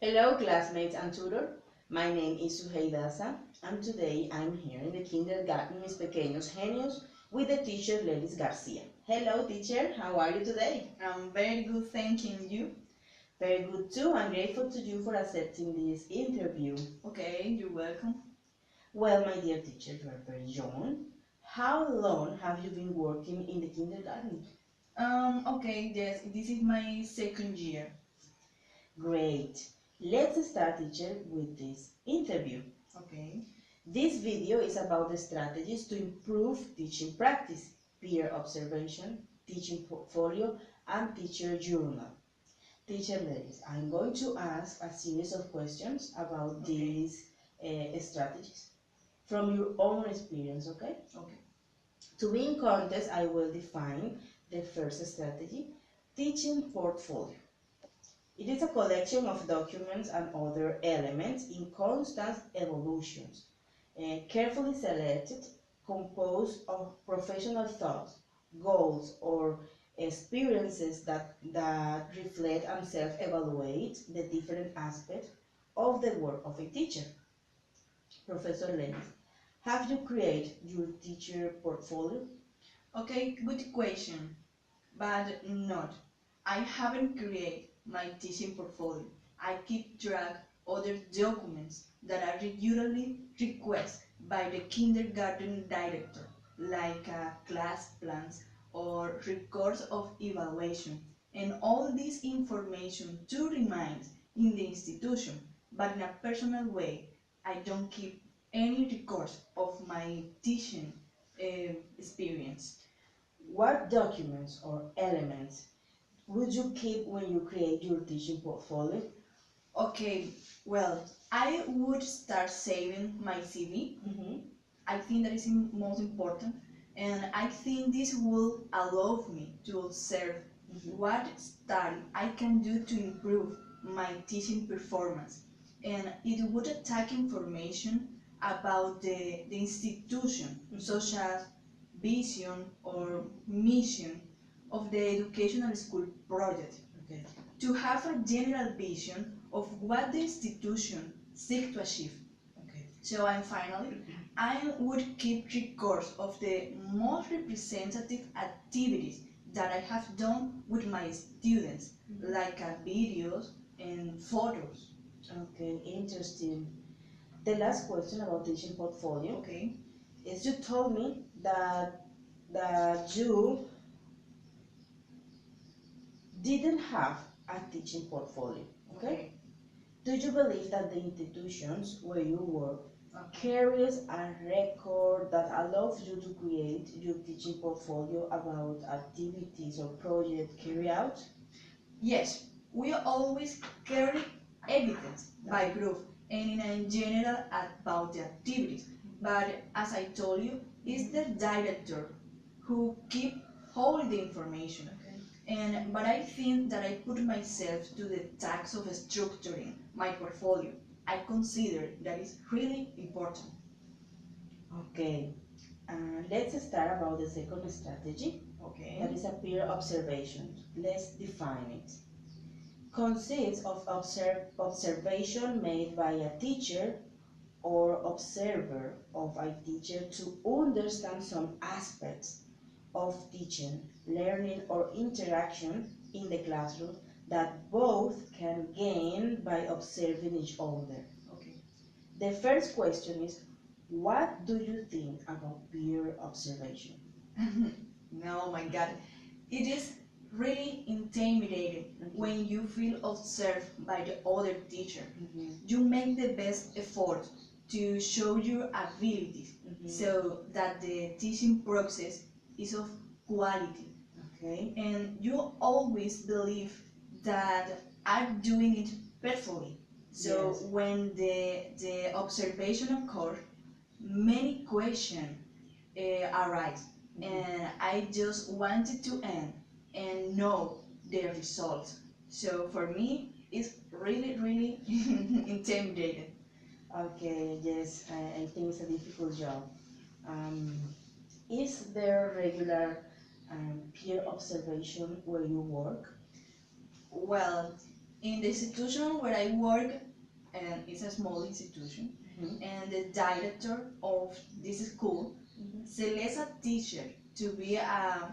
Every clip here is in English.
Hello classmates and tutor, my name is Suheidasa and today I'm here in the kindergarten Mis Pequeños Genios with the teacher Lelis Garcia. Hello teacher, how are you today? I'm very good, thanking you. Very good too, I'm grateful to you for accepting this interview. Okay, you're welcome. Well, my dear teacher, you are very young. How long have you been working in the kindergarten? Okay, yes, this is my second year. Great. Let's start teacher with this interview. Okay. This video is about the strategies to improve teaching practice, peer observation, teaching portfolio, and teacher journal. Teacher ladies, I'm going to ask a series of questions about these strategies from your own experience, okay? Okay. To be in contest, I will define the first strategy, teaching portfolio. It is a collection of documents and other elements in constant evolutions, carefully selected, composed of professional thoughts, goals, or experiences that reflect and self-evaluate the different aspects of the work of a teacher. Professor Lenz, have you created your teacher portfolio? Okay, good question, but not. I haven't created my teaching portfolio. I keep track other documents that are regularly requested by the kindergarten director, like class plans or records of evaluation, and all this information to remain in the institution, but in a personal way. I don't keep any records of my teaching experience. What documents or elements would you keep when you create your teaching portfolio? Okay, well, I would start saving my CV. I think that is most important, and I think this will allow me to observe what study I can do to improve my teaching performance, and it would attack information about the institution, such as vision or mission of the educational school project. Okay. To have a general vision of what the institution seeks to achieve. Okay. So, and finally, I would keep records of the most representative activities that I have done with my students, like videos and photos. Okay, interesting. The last question about teaching portfolio. Okay. Is you told me that you didn't have a teaching portfolio. Okay. Do you believe that the institutions where you work carries a record that allows you to create your teaching portfolio about activities or projects carried out? Yes, we always carry evidence by group and in general about the activities. But as I told you, it's the director who keep all the information. But I think that I put myself to the task of structuring my portfolio. I consider that is really important. Okay, let's start about the second strategy. Okay. That is a peer observation. Let's define it. Consists of observation made by a teacher or observer of a teacher to understand some aspects of teaching, learning, or interaction in the classroom that both can gain by observing each other. Okay. The first question is, what do you think about peer observation? No, my God. It is really intimidating when you feel observed by the other teacher. You make the best effort to show your abilities so that the teaching process is of quality. Okay. And you always believe that I'm doing it perfectly. So Yes. when the observation occurs, many questions arise, and I just wanted to end and know the results. So for me, it's really, really intimidating. Okay, yes, I think it's a difficult job. Um, is there regular peer observation where you work? Well, In the institution where I work, and it's a small institution, and the director of this school selects a teacher to be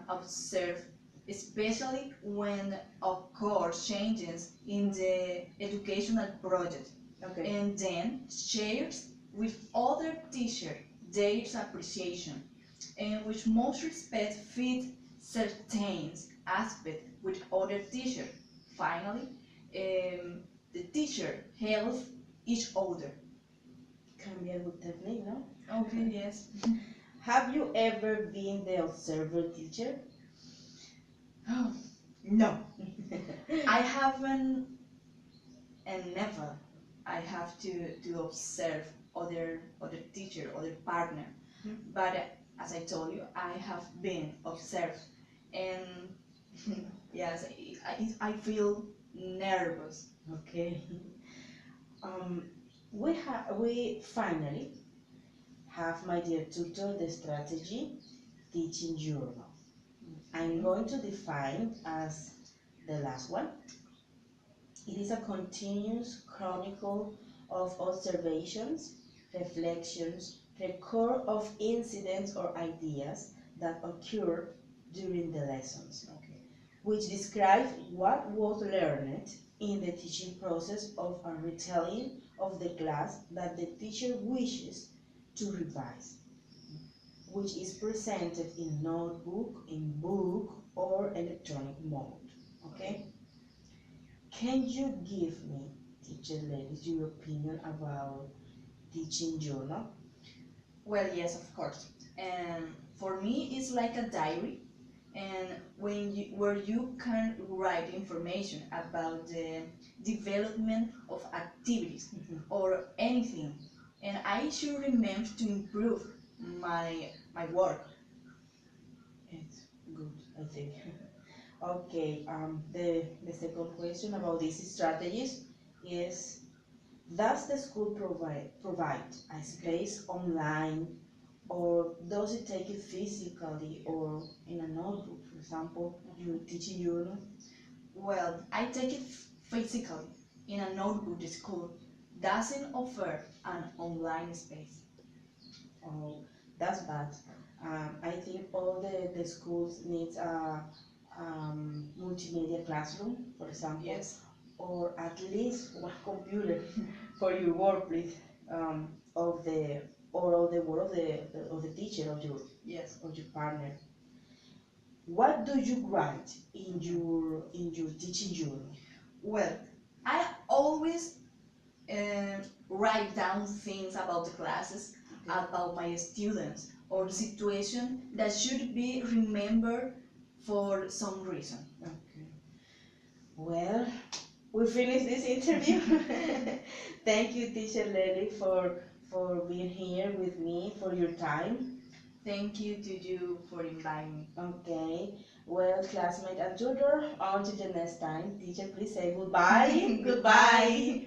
observed, especially when occur changes in the educational project, Okay. and then shares with other teachers their appreciation, and with most respect fit certain aspects with other teachers. Finally, the teacher helps each other. Can be a good technique, no? Okay, yes. Have you ever been the observer teacher? Oh, no, I haven't, and never. I have to observe other teacher, other partner. But as I told you, I have been observed, and yes, I feel nervous. Okay. We finally have, my dear tutor, the strategy teaching journal. I'm going to define as the last one. It is a continuous chronicle of observations, reflections, record of incidents or ideas that occur during the lessons, which describe what was learned in the teaching process of a retelling of the class that the teacher wishes to revise, which is presented in notebook, in book, or electronic mode. Okay? Can you give me, teacher ladies, your opinion about teaching journal? Well, yes, of course. And for me, it's like a diary, and where you can write information about the development of activities or anything, and I should remember to improve my work. It's good, I think. Okay, the second question about these strategies is, does the school provide a space online, or does it take it physically or in a notebook, for example, you're teaching journal? Well, I take it physically in a notebook. The school doesn't offer an online space. Oh, that's bad. I think all the schools need a multimedia classroom, for example, Yes. or at least one computer for your workplace, of the or of the work of the teacher of your Yes. partner. What do you write in your teaching journal? Well, I always write down things about the classes, about my students, or the situation that should be remembered for some reason. Okay. Well, we finished this interview. Thank you, teacher Lely, for being here with me, for your time. Thank you to you for inviting me. Okay. Well, classmate and tutor, until the next time, teacher, please say goodbye. Goodbye.